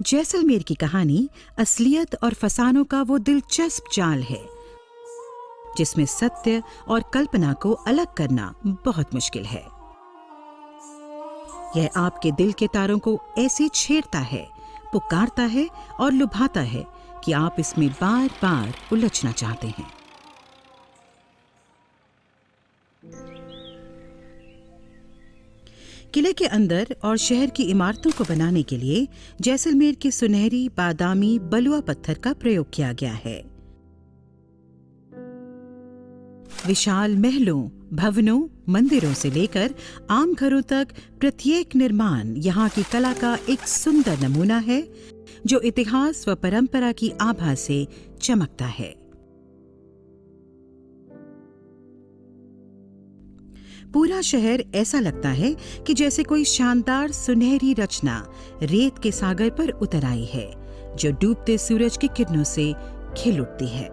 जैसलमेर की कहानी असलियत और फसानों का वो दिलचस्प जाल है जिसमें सत्य और कल्पना को अलग करना बहुत मुश्किल है। यह आपके दिल के तारों को ऐसे छेड़ता है, पुकारता है और लुभाता है कि आप इसमें बार बार उलझना चाहते हैं। किले के अंदर और शहर की इमारतों को बनाने के लिए जैसलमेर के सुनहरी बादामी बलुआ पत्थर का प्रयोग किया गया है। विशाल महलों, भवनों, मंदिरों से लेकर आम घरों तक प्रत्येक निर्माण यहाँ की कला का एक सुंदर नमूना है जो इतिहास व परंपरा की आभा से चमकता है। पूरा शहर ऐसा लगता है कि जैसे कोई शानदार सुनहरी रचना रेत के सागर पर उतर आई है जो डूबते सूरज की किरणों से खिल उठती है।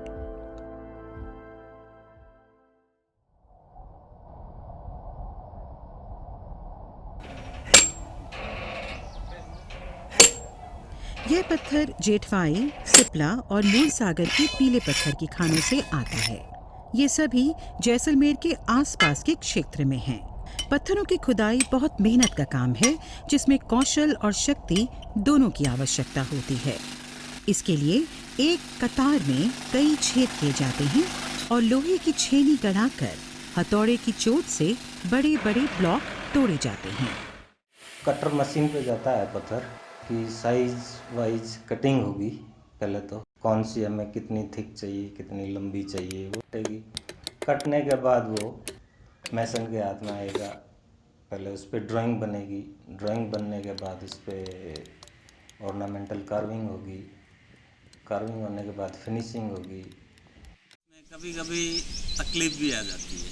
यह पत्थर जेठवाई, सिपला और मूल सागर के पीले पत्थर की खानों से आता है। ये सभी जैसलमेर के आसपास के क्षेत्र में हैं। पत्थरों की खुदाई बहुत मेहनत का काम है जिसमें कौशल और शक्ति दोनों की आवश्यकता होती है। इसके लिए एक कतार में कई छेद किए जाते हैं और लोहे की छेनी गड़ाकर हथौड़े की चोट से बड़े बड़े ब्लॉक तोड़े जाते हैं। कटर मशीन पे जाता है पत्थर की साइज वाइज कटिंग होगी। पहले तो कौन सी हमें कितनी थिक चाहिए, कितनी लंबी चाहिए वो कटेगी। कटने के बाद वो मैसन के हाथ में आएगा। पहले उस पर ड्राइंग बनेगी। ड्राइंग बनने के बाद उस पर ऑर्नामेंटल कार्विंग होगी। कार्विंग होने के बाद फिनिशिंग होगी। कभी कभी तकलीफ भी आ जाती है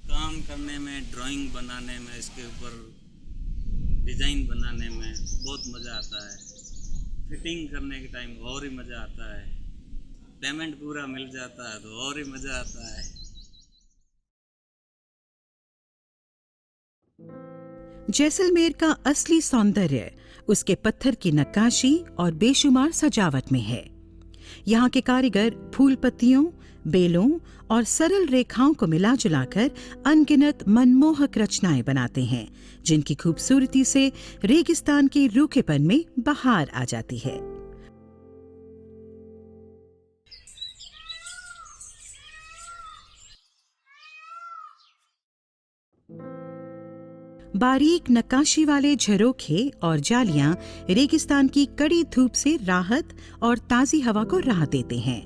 काम करने में, ड्राइंग बनाने में, इसके ऊपर डिज़ाइन बनाने में बहुत मज़ा आता है। फिटिंग करने के टाइम और ही मज़ा आता है। पेमेंट पूरा मिल जाता है तो और ही मज़ा आता है। जैसलमेर का असली सौंदर्य उसके पत्थर की नक्काशी और बेशुमार सजावट में है। यहाँ के कारीगर फूल पत्तियों, बेलों और सरल रेखाओं को मिला जुलाकर अनगिनत मनमोहक रचनाएं बनाते हैं जिनकी खूबसूरती से रेगिस्तान के रूखेपन में बहार आ जाती है। बारीक नक्काशी वाले झरोखे और जालियां रेगिस्तान की कड़ी धूप से राहत और ताजी हवा को राह देते हैं।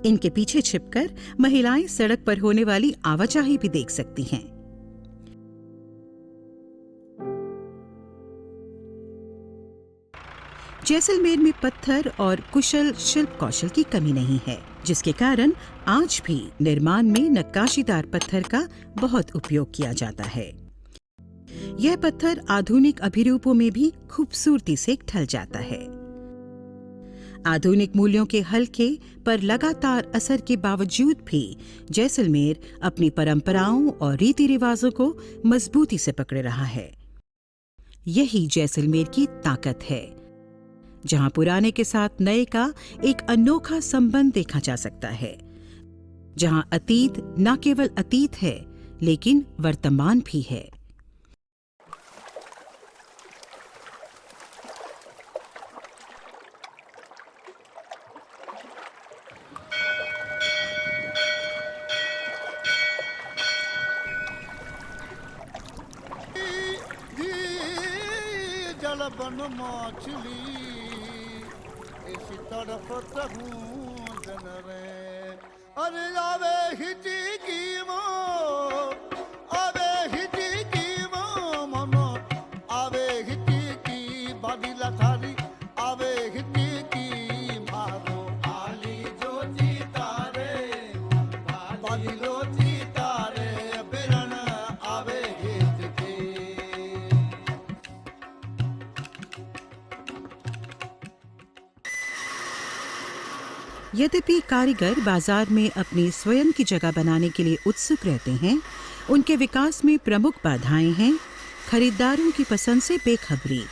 इनके पीछे छिपकर महिलाएं सड़क पर होने वाली आवाजाही भी देख सकती हैं। जैसलमेर में पत्थर और कुशल शिल्प कौशल की कमी नहीं है जिसके कारण आज भी निर्माण में नक्काशीदार पत्थर का बहुत उपयोग किया जाता है। यह पत्थर आधुनिक अभिरूपों में भी खूबसूरती से ढल जाता है। आधुनिक मूल्यों के हल्के पर लगातार असर के बावजूद भी जैसलमेर अपनी परंपराओं और रीति रिवाजों को मजबूती से पकड़े रहा है। यही जैसलमेर की ताकत है जहां पुराने के साथ नए का एक अनोखा संबंध देखा जा सकता है, जहां अतीत न केवल अतीत है लेकिन वर्तमान भी है। बन मछली इसी तरफ जन रे अरे आवे हिटी की मो आवे हिटी की मो मनो आवे हिटी की बादीला थारी आवे हिटी की मारो आली जो जीता रे बादीलो जीता रे बिरन आवे हिट की। यद्यपि कारीगर बाजार में अपनी स्वयं की जगह बनाने के लिए उत्सुक रहते हैं, उनके विकास में प्रमुख बाधाएं हैं खरीदारों की पसंद से बेखबरी,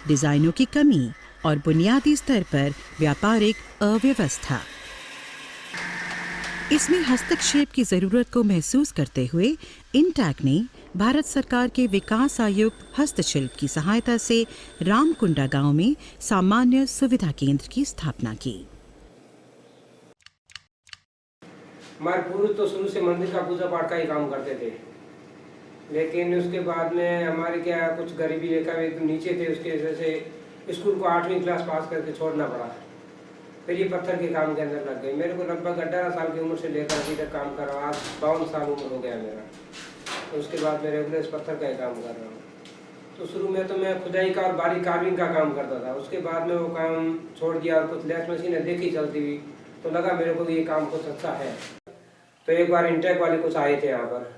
डिजाइनों की कमी और बुनियादी स्तर पर व्यापारिक अव्यवस्था। इसमें हस्तक्षेप की जरूरत को महसूस करते हुए इंटैक ने भारत सरकार के विकास आयुक्त हस्तशिल्प की सहायता से रामकुंडा गांव में सामान्य सुविधा केंद्र की स्थापना की। हमारे पूर्वज तो शुरू से मंदिर का पूजा पाठ का ही काम करते थे, लेकिन उसके बाद में हमारे क्या कुछ गरीबी रेखा में एकदम नीचे थे, उसके वजह से स्कूल को 8वीं क्लास पास करके छोड़ना पड़ा। फिर ये पत्थर के काम के अंदर लग गए। मेरे को लगभग 18 साल की उम्र से लेकर अभी तक काम कर रहा हूँ। आज 52 साल उम्र हो गया मेरा। तो उसके बाद मैं रेगुलर इस पत्थर का ही काम कर रहा हूँ। तो शुरू में तो मैं खुदाई का और बारीक कार्विंग का काम करता था। उसके बाद में वो काम छोड़ दिया और कुछ लेस मशीनें देखी चलती हुई, तो लगा मेरे को ये काम कुछ अच्छा है। तो एक बार इंटेक वाले कुछ आए थे यहाँ पर,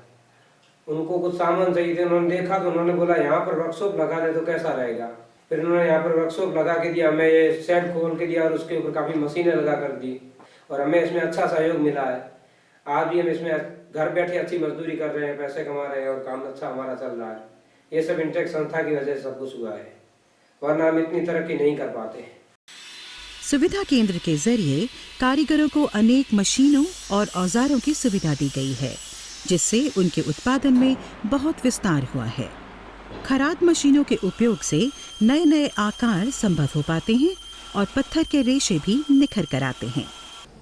उनको कुछ सामान चाहिए थे। उन्होंने देखा तो उन्होंने बोला यहाँ पर वर्कशॉप लगा दे तो कैसा रहेगा। फिर उन्होंने यहाँ पर वर्कशॉप लगा के दिया, हमें ये शेड खोल के दिया और उसके ऊपर काफ़ी मशीनें लगा कर दी और हमें इसमें अच्छा सहयोग मिला है। आज भी हम इसमें घर बैठे अच्छी मजदूरी कर रहे हैं, पैसे कमा रहे हैं और काम अच्छा हमारा चल रहा है। ये सब इंटेक संस्था की वजह से सब कुछ हुआ है, वरना हम इतनी तरक्की नहीं कर पाते। सुविधा केंद्र के जरिए कारीगरों को अनेक मशीनों और औजारों की सुविधा दी गई है, जिससे उनके उत्पादन में बहुत विस्तार हुआ है। खराद मशीनों के उपयोग से नए नए आकार संभव हो पाते हैं और पत्थर के रेशे भी निखर कर आते हैं।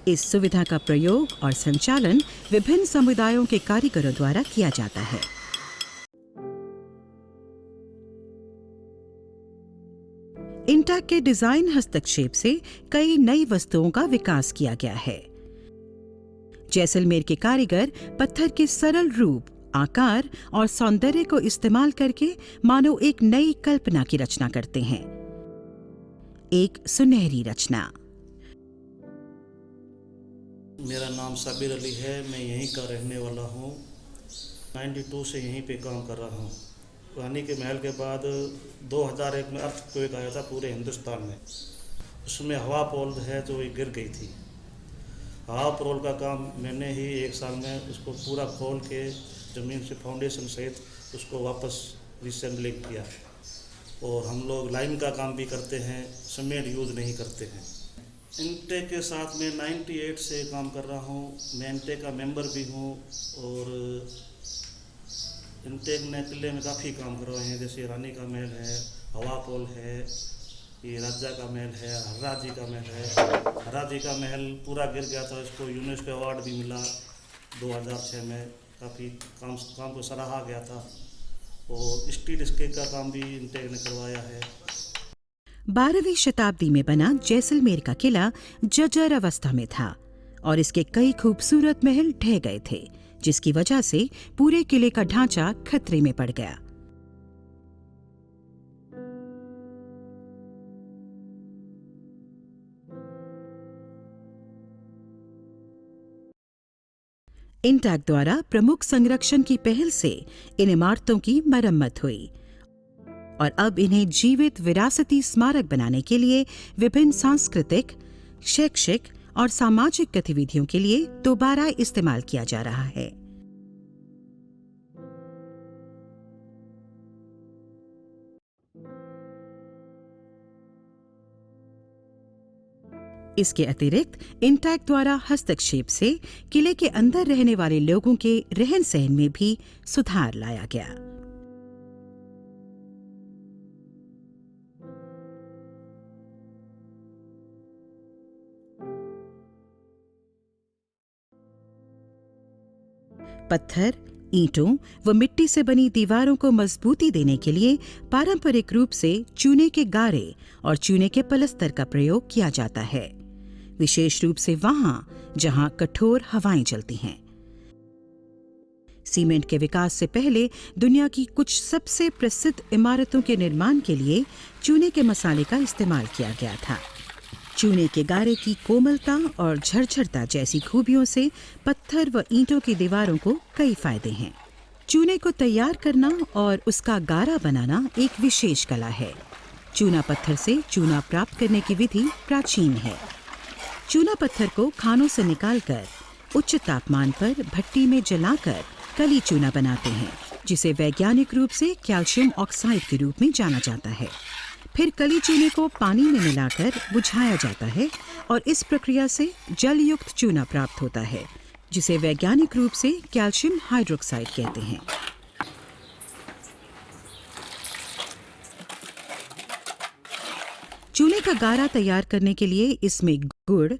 इस सुविधा का प्रयोग और संचालन विभिन्न समुदायों के कारीगरों द्वारा किया जाता है। इंटैक के डिजाइन हस्तक्षेप से कई नई वस्तुओं का विकास किया गया है। जैसलमेर के कारीगर पत्थर के सरल रूप, आकार और सौंदर्य को इस्तेमाल करके मानो एक नई कल्पना की रचना करते हैं, एक सुनहरी रचना। मेरा नाम साबिर अली है, मैं यहीं का रहने वाला हूँ। 92 से यहीं पे काम कर रहा हूँ। रानी के महल के बाद 2001 में अर्थक्वेक आया था पूरे हिंदुस्तान में। उसमें हवा पोल है जो गिर गई थी। हवा पोल का काम मैंने ही 1 साल में उसको पूरा खोल के ज़मीन से फाउंडेशन सहित उसको वापस रिसेंबलिंग किया। और हम लोग लाइन का काम भी करते हैं, सीमेंट यूज़ नहीं करते हैं। इंटेक के साथ में 98 से काम कर रहा हूँ। मैं इंटेक का मेंबर भी हूँ और इंटेक ने किले में काफ़ी काम करवाए हैं, जैसे रानी का महल है, हवा पोल है, ये राजा का महल है, हर्रा जी का महल है। हर्रा जी का महल पूरा गिर गया था, इसको यूनेस्को अवार्ड भी मिला 2006 में। काफ़ी काम को सराहा गया था। और स्टील स्केच का काम भी इंटेक ने करवाया है। 12वीं शताब्दी में बना जैसलमेर का किला जर्जर अवस्था में था और इसके कई खूबसूरत महल ढह गए थे, जिसकी वजह से पूरे किले का ढांचा खतरे में पड़ गया। इंटैक द्वारा प्रमुख संरक्षण की पहल से इन इमारतों की मरम्मत हुई और अब इन्हें जीवित विरासती स्मारक बनाने के लिए विभिन्न सांस्कृतिक, शैक्षिक और सामाजिक गतिविधियों के लिए दोबारा इस्तेमाल किया जा रहा है। इसके अतिरिक्त इंटैक द्वारा हस्तक्षेप से किले के अंदर रहने वाले लोगों के रहन सहन में भी सुधार लाया गया। पत्थर, ईंटों व मिट्टी से बनी दीवारों को मजबूती देने के लिए पारंपरिक रूप से चूने के गारे और चूने के पलस्तर का प्रयोग किया जाता है, विशेष रूप से वहां जहां कठोर हवाएं चलती हैं। सीमेंट के विकास से पहले दुनिया की कुछ सबसे प्रसिद्ध इमारतों के निर्माण के लिए चूने के मसाले का इस्तेमाल किया गया था। चूने के गारे की कोमलता और झरझरता जैसी खूबियों से पत्थर व ईंटों की दीवारों को कई फायदे हैं। चूने को तैयार करना और उसका गारा बनाना एक विशेष कला है। चूना पत्थर से चूना प्राप्त करने की विधि प्राचीन है। चूना पत्थर को खानों से निकालकर उच्च तापमान पर भट्टी में जलाकर कली चूना बनाते हैं। जिसे वैज्ञानिक रूप से कैल्शियम ऑक्साइड के रूप में जाना जाता है। फिर कली चूने को पानी में मिलाकर बुझाया जाता है और इस प्रक्रिया से जल युक्त चूना प्राप्त होता है, जिसे वैज्ञानिक रूप से कैल्शियम हाइड्रोक्साइड कहते हैं। चूने का गारा तैयार करने के लिए इसमें गुड़,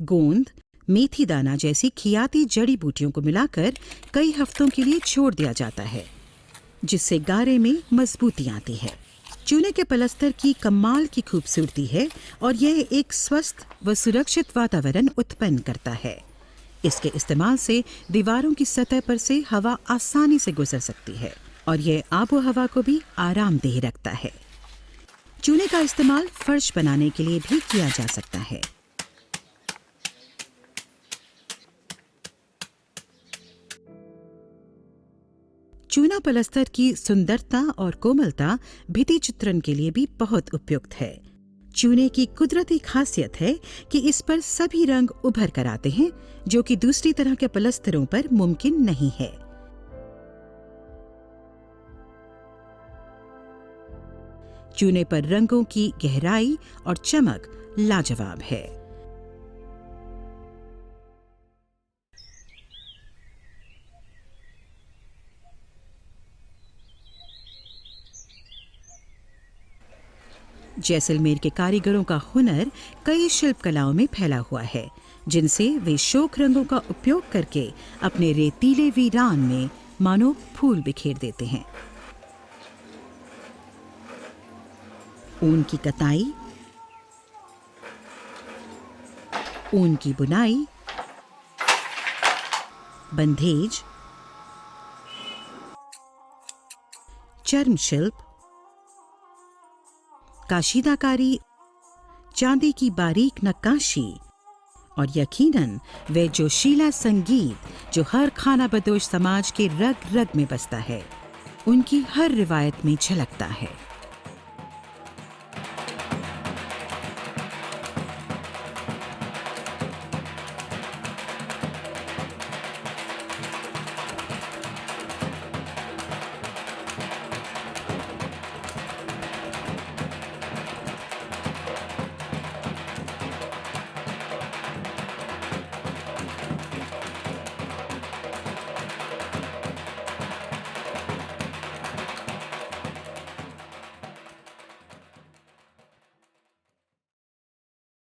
गोंद, मेथी दाना जैसी खियाती जड़ी बूटियों को मिलाकर कई हफ्तों के लिए छोड़ दिया जाता है, जिससे गारे में मजबूती आती है। चूने के पलस्तर की कमाल की खूबसूरती है और यह एक स्वस्थ व सुरक्षित वातावरण उत्पन्न करता है। इसके इस्तेमाल से दीवारों की सतह पर से हवा आसानी से गुजर सकती है और यह आबो हवा को भी आरामदेह रखता है। चूने का इस्तेमाल फर्श बनाने के लिए भी किया जा सकता है। चूना पलस्तर की सुंदरता और कोमलता भित्ति चित्रण के लिए भी बहुत उपयुक्त है। चूने की कुदरती खासियत है कि इस पर सभी रंग उभर कर आते हैं, जो कि दूसरी तरह के पलस्तरों पर मुमकिन नहीं है। चूने पर रंगों की गहराई और चमक लाजवाब है। जैसलमेर के कारीगरों का हुनर कई शिल्प कलाओं में फैला हुआ है, जिनसे वे शोक रंगों का उपयोग करके अपने रेतीले वीरान में मानो फूल बिखेर देते हैं। ऊन की कताई, ऊन की बुनाई, बंधेज, चर्म शिल्प, काशीदाकारी, चांदी की बारीक नक्काशी और यकीनन वे जोशीला संगीत जो हर खाना बदोश समाज के रग रग में बसता है, उनकी हर रिवायत में झलकता है।